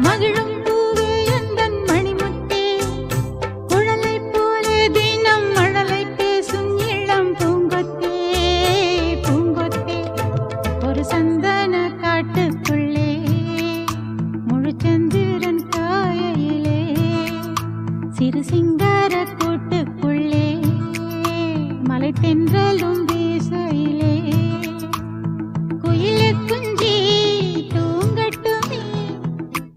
மகிழும் பூவே எந்தன் மணிமுத்தே குழலை போலே தினம் மழலை பேசும் இளம் பூங்கொத்தே பூங்கொத்தே ஒரு சந்தன காட்டுக்குள்ளே முழுச்சந்திரன் காயிலே சிறு சிங்கார கூட்டுக்குள்ளே மலை தென்றலும்